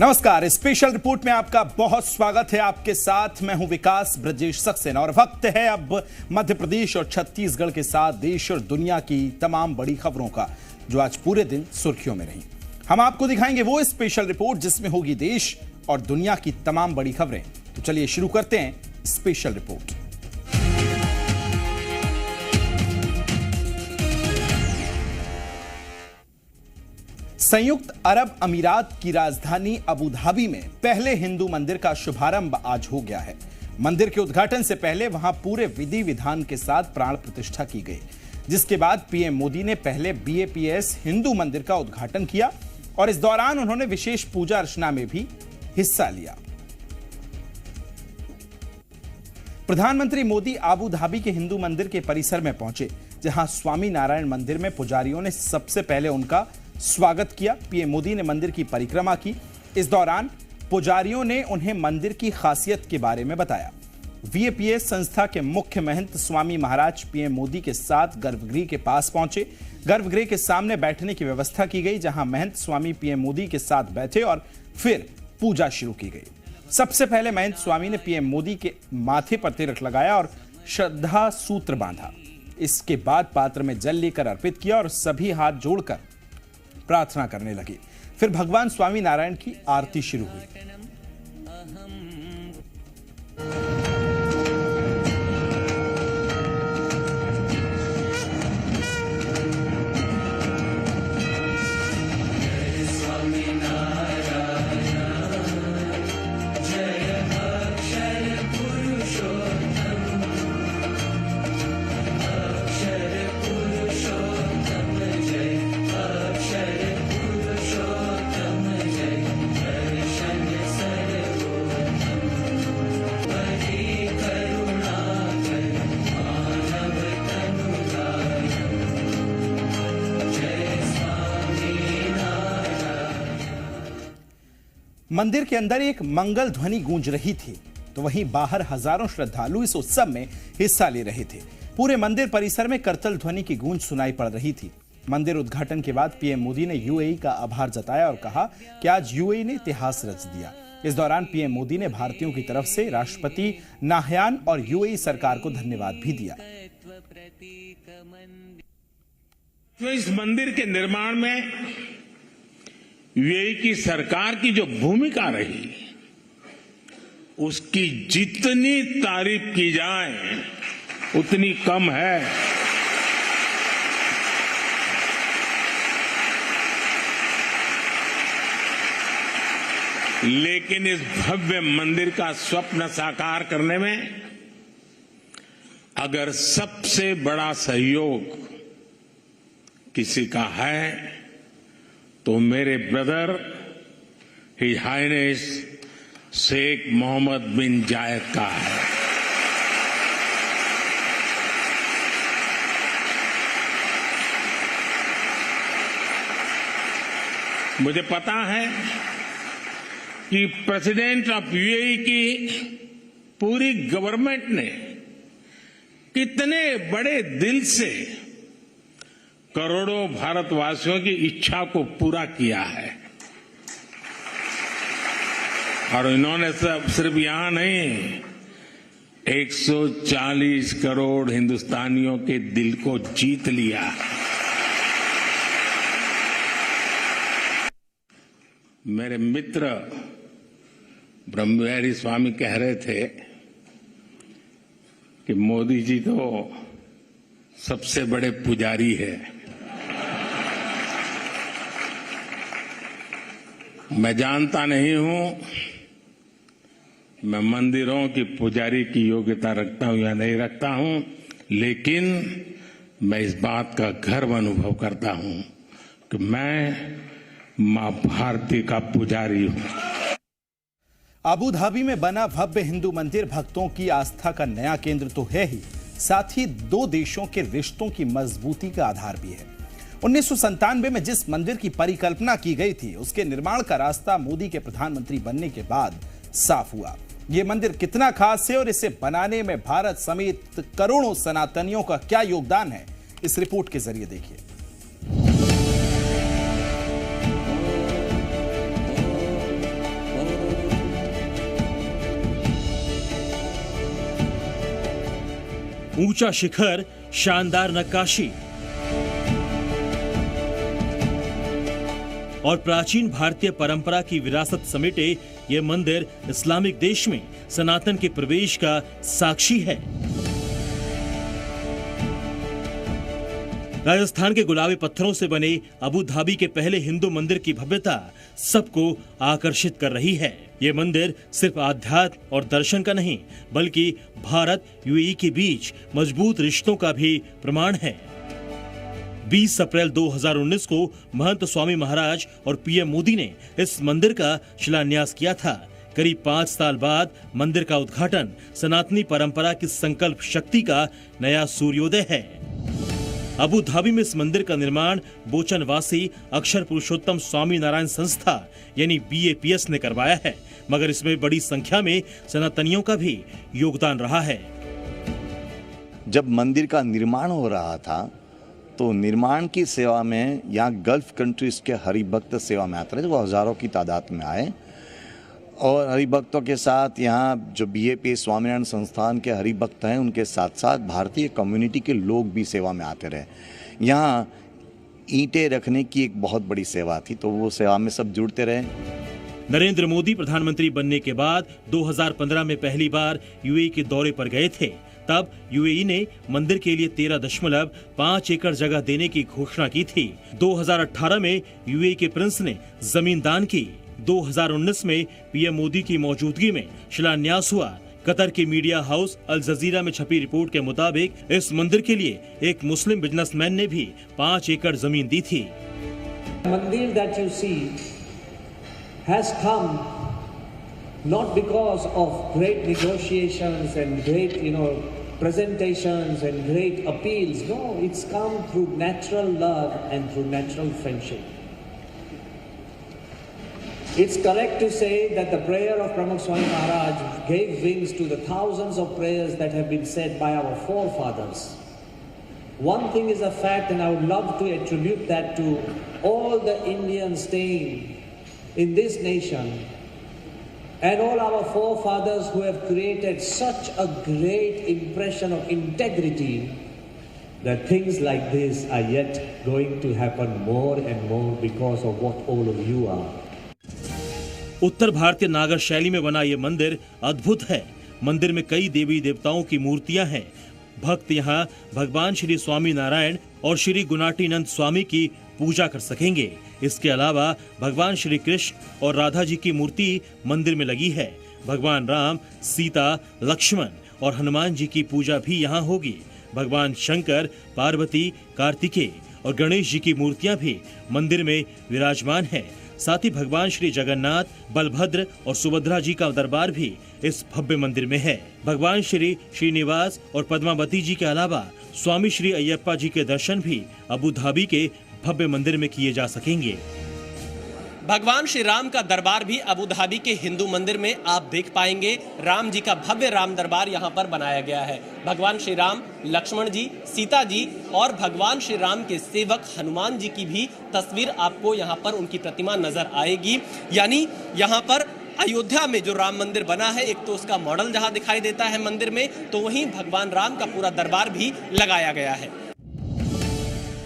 नमस्कार, special report में आपका बहुत स्वागत है। आपके साथ मैं हूं विकास ब्रजेश सक्सेना और वक्त है अब मध्य प्रदेश और छत्तीसगढ़ के साथ देश और दुनिया की तमाम बड़ी खबरों का, जो आज पूरे दिन सुर्खियों में रही। हम आपको दिखाएंगे वो स्पेशल रिपोर्ट जिसमें होगी देश और दुनिया की तमाम बड़ी खबरें। तो चलिए शुरू करते हैं स्पेशल रिपोर्ट। संयुक्त अरब अमीरात की राजधानी अबू धाबी में पहले हिंदू मंदिर का शुभारंभ आज हो गया है। मंदिर के उद्घाटन से पहले वहां पूरे विधि विधान के साथ प्राण प्रतिष्ठा की गई, जिसके बाद पीएम मोदी ने पहले BAPS हिंदू मंदिर का उद्घाटन किया और इस दौरान उन्होंने विशेष पूजा अर्चना में भी हिस्सा लिया। प्रधानमंत्री मोदी अबू धाबी के हिंदू मंदिर के परिसर में पहुंचे, जहां स्वामी नारायण मंदिर में पुजारियों ने सबसे पहले उनका स्वागत किया। पीएम मोदी ने मंदिर की परिक्रमा की। इस दौरान पुजारियों ने उन्हें मंदिर की खासियत के बारे में बताया। BAPS संस्था के मुख्य महंत स्वामी महाराज पीएम मोदी के साथ गर्भगृह के पास पहुंचे। गर्भगृह के सामने बैठने की व्यवस्था की गई, जहां महंत स्वामी पीएम मोदी के साथ बैठे और फिर पूजा शुरू की गई। सबसे पहले महंत स्वामी ने पीएम मोदी के माथे पर तिलक लगाया और श्रद्धा सूत्र बांधा। इसके बाद पात्र में जल लेकर अर्पित किया और सभी हाथ जोड़कर प्रार्थना करने लगे। फिर भगवान स्वामी नारायण की आरती शुरू हुई। मंदिर के अंदर एक मंगल ध्वनि गूंज रही थी, तो वहीं बाहर हजारों श्रद्धालु इस उत्सव में हिस्सा ले रहे थे। पूरे मंदिर परिसर में करतल ध्वनि की गूंज सुनाई पड़ रही थी। मंदिर उद्घाटन के बाद पीएम मोदी ने UAE का आभार जताया और कहा कि आज UAE ने इतिहास रच दिया। इस दौरान पीएम मोदी ने भारतीयों की तरफ से राष्ट्रपति नाहयान और UAE सरकार को धन्यवाद भी दिया। तो इस मंदिर के निर्माण में UAE की सरकार की जो भूमिका रही, उसकी जितनी तारीफ की जाए उतनी कम है। लेकिन इस भव्य मंदिर का स्वप्न साकार करने में अगर सबसे बड़ा सहयोग किसी का है तो मेरे brother his highness Sheikh Mohammed bin Zayed का है। मुझे पता है कि प्रेसिडेंट ऑफ UAE की पूरी गवर्नमेंट ने कितने बड़े दिल से करोड़ों भारतवासियों की इच्छा को पूरा किया है। और इन्होंने सिर्फ यहां नहीं, 140 करोड़ हिंदुस्तानियों के दिल को जीत लिया। मेरे मित्र ब्रह्मविहारी स्वामी कह रहे थे कि मोदी जी तो सबसे बड़े पुजारी है। मैं जानता नहीं हूं मैं मंदिरों की पुजारी की योग्यता रखता हूं या नहीं रखता हूं, लेकिन मैं इस बात का गर्व अनुभव करता हूं कि मैं मां भारती का पुजारी हूं। अबू धाबी में बना भव्य हिंदू मंदिर भक्तों की आस्था का नया केंद्र तो है ही, साथ ही दो देशों के रिश्तों की मजबूती का आधार भी है। 1997 में जिस मंदिर की परिकल्पना की गई थी, उसके निर्माण का रास्ता मोदी के प्रधानमंत्री बनने के बाद साफ हुआ। यह मंदिर कितना खास है और इसे बनाने में भारत समेत करोड़ों सनातनियों का क्या योगदान है, इस रिपोर्ट के जरिए देखिए। ऊंचा शिखर, शानदार नक्काशी और प्राचीन भारतीय परंपरा की विरासत समेटे ये मंदिर इस्लामिक देश में सनातन के प्रवेश का साक्षी है। राजस्थान के गुलाबी पत्थरों से बने अबू धाबी के पहले हिंदू मंदिर की भव्यता सबको आकर्षित कर रही है। ये मंदिर सिर्फ आध्यात्म और दर्शन का नहीं, बल्कि भारत यूएई के बीच मजबूत रिश्तों का भी प्रमाण है। 20 अप्रैल 2019 को महंत स्वामी महाराज और पीएम मोदी ने इस मंदिर का शिलान्यास किया था। करीब 5 साल बाद मंदिर का उद्घाटन सनातनी परंपरा की संकल्प शक्ति का नया सूर्योदय है। अबू धाबी में इस मंदिर का निर्माण बोचनवासी अक्षर पुरुषोत्तम स्वामी नारायण संस्था यानी BAPS ने करवाया है, मगर इसमें बड़ी संख्या में सनातनियों का भी योगदान रहा है। जब मंदिर का निर्माण हो रहा था तो निर्माण की सेवा में यहाँ गल्फ कंट्रीज के हरिभक्त सेवा में आते रहे, वो हजारों की तादाद में आए और हरिभक्तों के साथ यहाँ जो BAPS स्वामीनारायण संस्थान के हरिभक्त हैं उनके साथ साथ भारतीय कम्युनिटी के लोग भी सेवा में आते रहे। यहाँ ईंटें रखने की एक बहुत बड़ी सेवा थी, तो वो सेवा में सब जुड़ते रहे। नरेंद्र मोदी प्रधानमंत्री बनने के बाद 2015 में पहली बार यूएई के दौरे पर गए थे। तब यूएई ने मंदिर के लिए 13.5 एकड़ जगह देने की घोषणा की थी। 2018 में यूएई के प्रिंस ने जमीन दान की। 2019 में पीएम मोदी की मौजूदगी में शिलान्यास हुआ। कतर के मीडिया हाउस अल जजीरा में छपी रिपोर्ट के मुताबिक इस मंदिर के लिए एक मुस्लिम बिजनेसमैन ने भी 5 एकड़ जमीन दी थी। मंदिर that you see has come not because of great negotiations and great, presentations and great appeals. No, it's come through natural love and through natural friendship. It's correct to say that the prayer of Pramukh Swami Maharaj gave wings to the thousands of prayers that have been said by our forefathers. One thing is a fact, and I would love to attribute that to all the Indians staying in this nation and all our forefathers who have created such a great impression of integrity that things like this are yet going to happen more and more because of what all of you are. उत्तर भारतीय नागर शैली में बना ये मंदिर अद्भुत है। मंदिर में कई देवी देवताओं की मूर्तियां हैं। भक्त यहाँ भगवान श्री स्वामी नारायण और श्री गुणाटीनंद स्वामी की पूजा कर सकेंगे। इसके अलावा भगवान श्री कृष्ण और राधा जी की मूर्ति मंदिर में लगी है। भगवान राम, सीता, लक्ष्मण और हनुमान जी की पूजा भी यहाँ होगी। भगवान शंकर, पार्वती, कार्तिकेय और गणेश जी की मूर्तियां भी मंदिर में विराजमान है। साथ ही भगवान श्री जगन्नाथ, बलभद्र और सुभद्रा जी का दरबार भी इस भव्य मंदिर में है। भगवान श्री श्रीनिवास और पद्मावती जी के अलावा स्वामी श्री अय्यप्पा जी के दर्शन भी अबू धाबी के भव्य मंदिर में किए जा सकेंगे। भगवान श्री राम का दरबार भी अबू धाबी के हिंदू मंदिर में आप देख पाएंगे। राम जी का भव्य राम दरबार यहाँ पर बनाया गया है। भगवान श्री राम, लक्ष्मण जी, सीता जी और भगवान श्री राम के सेवक हनुमान जी की भी तस्वीर आपको यहाँ पर उनकी प्रतिमा नजर आएगी। यानी यहाँ पर अयोध्या में जो राम मंदिर बना है, एक तो उसका मॉडल जहाँ दिखाई देता है मंदिर में, तो वहीं भगवान राम का पूरा दरबार भी लगाया गया है।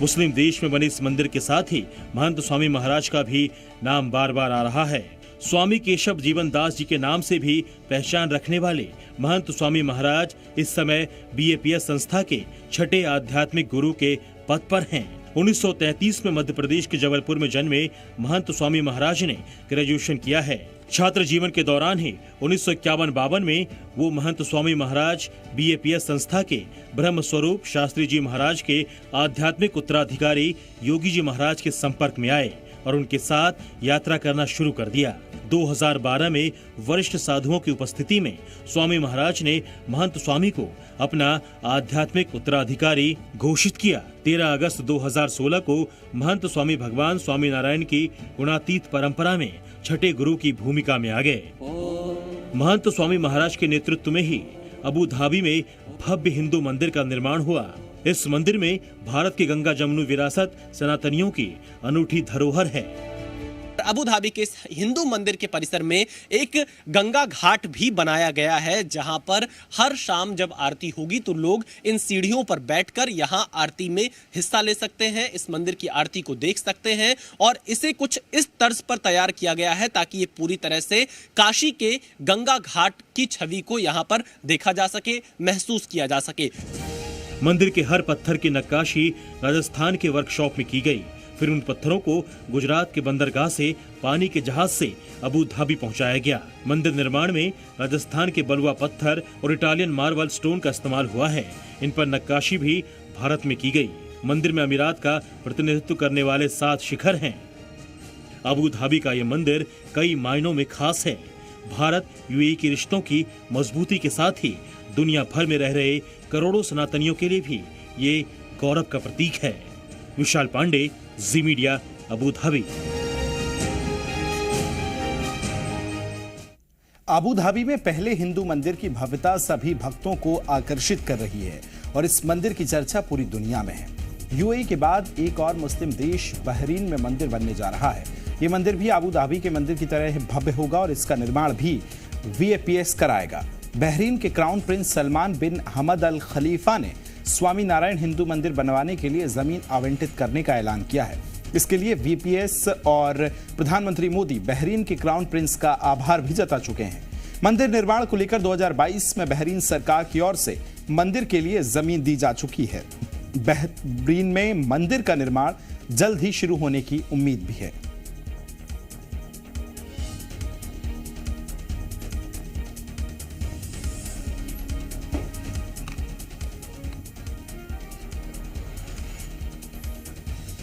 मुस्लिम देश में बने इस मंदिर के साथ ही महंत स्वामी महाराज का भी नाम बार बार आ रहा है। स्वामी केशव जीवन दास जी के नाम से भी पहचान रखने वाले महंत स्वामी महाराज इस समय BAPS संस्था के 6ठे आध्यात्मिक गुरु के पद पर हैं। 1933 में मध्य प्रदेश के जबलपुर में जन्मे महंत स्वामी महाराज ने ग्रेजुएशन किया है। छात्र जीवन के दौरान ही 1951-52 में वो महंत स्वामी महाराज BAPS संस्था के ब्रह्म स्वरूप शास्त्री जी महाराज के आध्यात्मिक उत्तराधिकारी योगी जी महाराज के संपर्क में आए और उनके साथ यात्रा करना शुरू कर दिया। 2012 में वरिष्ठ साधुओं की उपस्थिति में स्वामी महाराज ने महंत स्वामी को अपना आध्यात्मिक उत्तराधिकारी घोषित किया। 13 अगस्त 2016 को महंत स्वामी भगवान स्वामी नारायण की गुणातीत परंपरा में 6ठे गुरु की भूमिका में आ गए। महंत स्वामी महाराज के नेतृत्व में ही अबू धाबी में भव्य हिंदू मंदिर का निर्माण हुआ। इस मंदिर में भारत की गंगा जमुनी विरासत सनातनियों की अनूठी धरोहर है। अबू धाबी के हिंदू मंदिर के परिसर में एक गंगा घाट भी बनाया गया है, जहां पर हर शाम जब आरती होगी तो लोग इन सीढ़ियों पर बैठकर यहां आरती में हिस्सा ले सकते हैं, इस मंदिर की आरती को देख सकते हैं। और इसे कुछ इस तर्ज पर तैयार किया गया है ताकि ये पूरी तरह से काशी के गंगा घाट की छवि को यहां पर देखा जा सके, महसूस किया जा सके। मंदिर के हर पत्थर की नक्काशी राजस्थान के वर्कशॉप में की गई। फिर उन पत्थरों को गुजरात के बंदरगाह से पानी के जहाज से अबू धाबी पहुंचाया गया। मंदिर निर्माण में राजस्थान के बलुआ पत्थर और इटालियन मार्बल स्टोन का इस्तेमाल हुआ है। इन पर नक्काशी भी भारत में की गई। मंदिर में अमीरात का प्रतिनिधित्व करने वाले 7 शिखर हैं। अबू धाबी का यह मंदिर कई मायनों में खास है। भारत यूएई के रिश्तों की मजबूती के साथ ही दुनिया भर में रह रहे करोड़ों सनातनियों के लिए भी ये गौरव का प्रतीक है। Vishal Pandey, Zee media, Abu Dhabi. Abu Dhabi में पहले हिंदू मंदिर की भव्यता सभी भक्तों को आकर्षित कर रही है और इस मंदिर की चर्चा पूरी दुनिया में है। यूएई के बाद एक और मुस्लिम देश बहरीन में मंदिर बनने जा रहा है। ये मंदिर भी अबू धाबी के मंदिर की तरह भव्य होगा और इसका निर्माण भी वीएपीएस कराएगा। बहरीन के क्राउन प्रिंस सलमान बिन हमद अल खलीफा ने स्वामी नारायण हिंदू मंदिर बनवाने के लिए जमीन आवंटित करने का ऐलान किया है। इसके लिए वीपीएस और प्रधानमंत्री मोदी बहरीन के क्राउन प्रिंस का आभार भी जता चुके हैं। मंदिर निर्माण को लेकर 2022 में बहरीन सरकार की ओर से मंदिर के लिए जमीन दी जा चुकी है। बहरीन में मंदिर का निर्माण जल्द ही शुरू होने की उम्मीद भी है।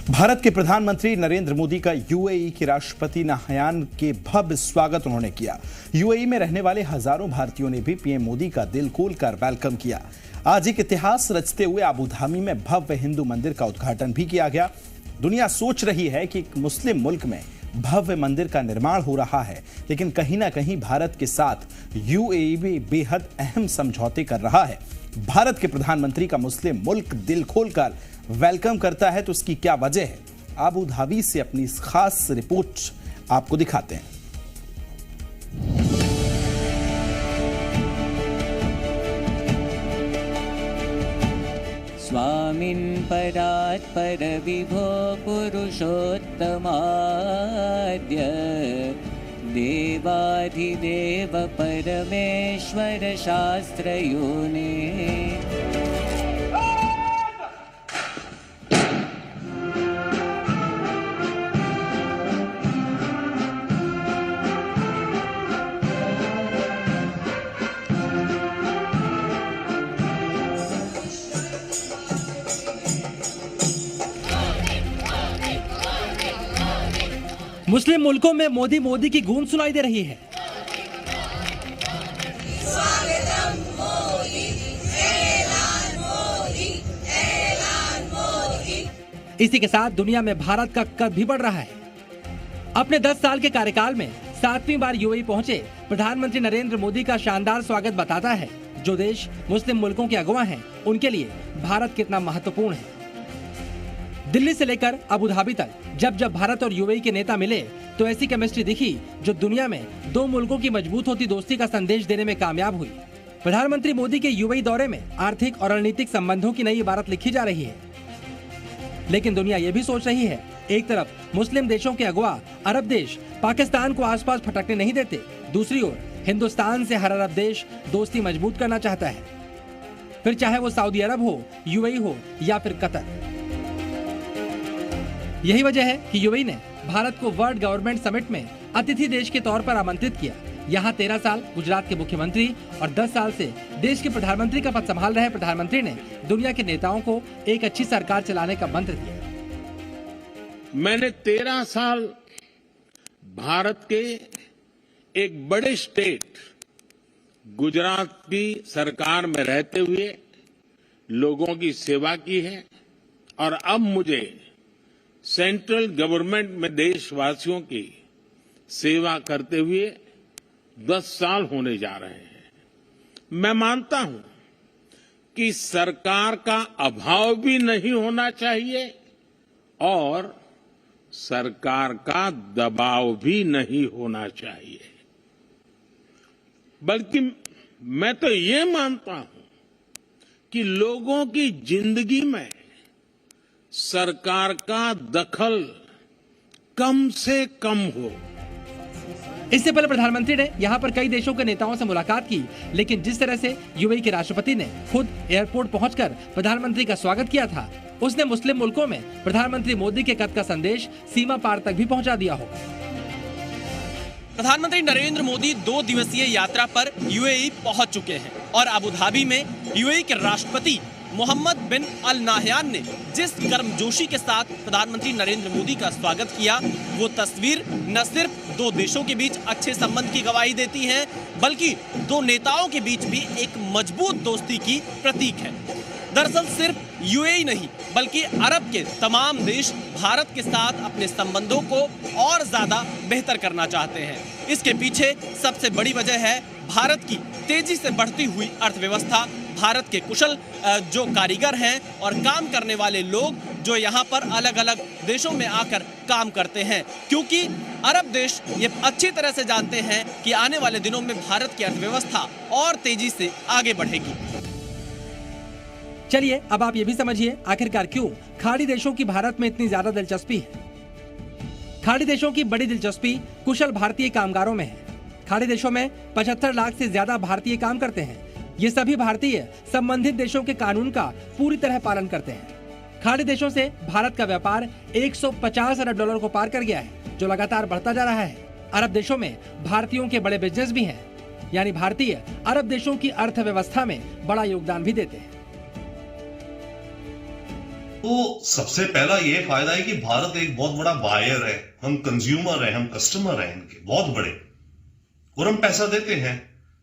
भारत के प्रधानमंत्री नरेंद्र मोदी का यूएई के राष्ट्रपति नाहयान के भव्य स्वागत उन्होंने किया। यूएई में रहने वाले हजारों भारतीयों ने भी पीएम मोदी का दिल खोलकर वेलकम किया। आज एक इतिहास रचते हुए अबू धाबी में भव्य हिंदू मंदिर का उद्घाटन भी किया गया। दुनिया सोच रही है कि एक मुस्लिम मुल्क में भव्य मंदिर का निर्माण हो रहा है, लेकिन कहीं ना कहीं भारत के साथ यूएई भी बेहद अहम समझौते कर रहा है। भारत के प्रधानमंत्री का मुस्लिम मुल्क दिल खोलकर वेलकम करता है, तो उसकी क्या वजह है? अबू धाबी से अपनी इस खास रिपोर्ट आपको दिखाते हैं। स्वामिन् परात् परविभो पुरुषोत्तमाद्य देवाधिदेव परमेश्वर शास्त्रयोने। मुस्लिम मुल्कों में मोदी मोदी की गूंज सुनाई दे रही है। इसी के साथ दुनिया में भारत का कद भी बढ़ रहा है। अपने 10 साल के कार्यकाल में 7वीं बार यूएई पहुंचे प्रधानमंत्री नरेंद्र मोदी का शानदार स्वागत बताता है जो देश मुस्लिम मुल्कों के अगुवा हैं, उनके लिए भारत कितना महत्वपूर्ण है। दिल्ली से लेकर अबू धाबी तक जब जब भारत और यूएई के नेता मिले तो ऐसी केमिस्ट्री दिखी जो दुनिया में 2 मुल्कों की मजबूत होती दोस्ती का संदेश देने में कामयाब हुई। प्रधानमंत्री मोदी के यूएई दौरे में आर्थिक और रणनीतिक संबंधों की नई इबारत लिखी जा रही है। लेकिन दुनिया ये भी सोच रही है, एक तरफ मुस्लिम देशों के अगुवा अरब देश पाकिस्तान को आसपास फटकने नहीं देते, दूसरी ओर हिंदुस्तान से हर अरब देश दोस्ती मजबूत करना चाहता है, फिर चाहे वो सऊदी अरब हो, यूएई हो या फिर कतर। यही वजह है कि यूएई ने भारत को वर्ल्ड गवर्नमेंट समिट में अतिथि देश के तौर पर आमंत्रित किया। यहाँ 13 साल गुजरात के मुख्यमंत्री और 10 साल से देश के प्रधानमंत्री का पद संभाल रहे प्रधानमंत्री ने दुनिया के नेताओं को एक अच्छी सरकार चलाने का मंत्र दिया। मैंने 13 साल भारत के एक बड़े स्टेट गुजरात की सरकार में रहते हुए लोगों की सेवा की है और अब मुझे सेंट्रल गवर्नमेंट में देशवासियों की सेवा करते हुए 10 साल होने जा रहे हैं। मैं मानता हूं कि सरकार का अभाव भी नहीं होना चाहिए और सरकार का दबाव भी नहीं होना चाहिए, बल्कि मैं तो ये मानता हूं कि लोगों की जिंदगी में सरकार का दखल कम से कम हो। इससे पहले प्रधानमंत्री ने यहाँ पर कई देशों के नेताओं से मुलाकात की, लेकिन जिस तरह से यूएई के राष्ट्रपति ने खुद एयरपोर्ट पहुंचकर प्रधानमंत्री का स्वागत किया था, उसने मुस्लिम मुल्कों में प्रधानमंत्री मोदी के कद का संदेश सीमा पार तक भी पहुंचा दिया हो। प्रधानमंत्री नरेंद्र मोदी 2 दिवसीय यात्रा पर यूएई पहुंच चुके हैं और अबू धाबी में यूएई के राष्ट्रपति मोहम्मद बिन अल नाहयान ने जिस गर्मजोशी के साथ प्रधानमंत्री नरेंद्र मोदी का स्वागत किया, वो तस्वीर न सिर्फ 2 देशों के बीच अच्छे संबंध की गवाही देती है, बल्कि 2 नेताओं के बीच भी एक मजबूत दोस्ती की प्रतीक है। दरअसल सिर्फ यूएई नहीं, बल्कि अरब के तमाम देश भारत के साथ अपने संबंधों को और ज्यादा बेहतर करना चाहते हैं। इसके पीछे सबसे बड़ी वजह है भारत की तेजी से बढ़ती हुई अर्थव्यवस्था, भारत के कुशल जो कारीगर हैं और काम करने वाले लोग जो यहाँ पर अलग अलग देशों में आकर काम करते हैं, क्योंकि अरब देश ये अच्छी तरह से जानते हैं कि आने वाले दिनों में भारत की अर्थव्यवस्था और तेजी से आगे बढ़ेगी। चलिए अब आप ये भी समझिए आखिरकार क्यों खाड़ी देशों की भारत में इतनी ज्यादा दिलचस्पी है। खाड़ी देशों की बड़ी दिलचस्पी कुशल भारतीय कामगारों में है। खाड़ी देशों में 75 लाख से ज्यादा भारतीय काम करते हैं। ये सभी भारतीय संबंधित देशों के कानून का पूरी तरह पालन करते हैं। खाड़ी देशों से भारत का व्यापार 150 अरब डॉलर को पार कर गया है, जो लगातार बढ़ता जा रहा है। अरब देशों में भारतीयों के बड़े बिजनेस भी हैं, यानी भारतीय अरब देशों की अर्थव्यवस्था में बड़ा योगदान भी देते हैं। तो सबसे पहला ये फायदा है कि भारत एक बहुत बड़ा बायर है, हम कंज्यूमर हैं, हम कस्टमर हैं इनके बहुत बड़े, और हम पैसा देते हैं।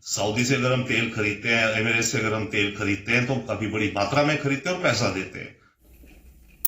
सऊदी से अगर हम तेल खरीदते हैं, एमिरेट्स से अगर हम तेल खरीदते हैं तो काफी बड़ी मात्रा में खरीदते हैं और पैसा देते हैं।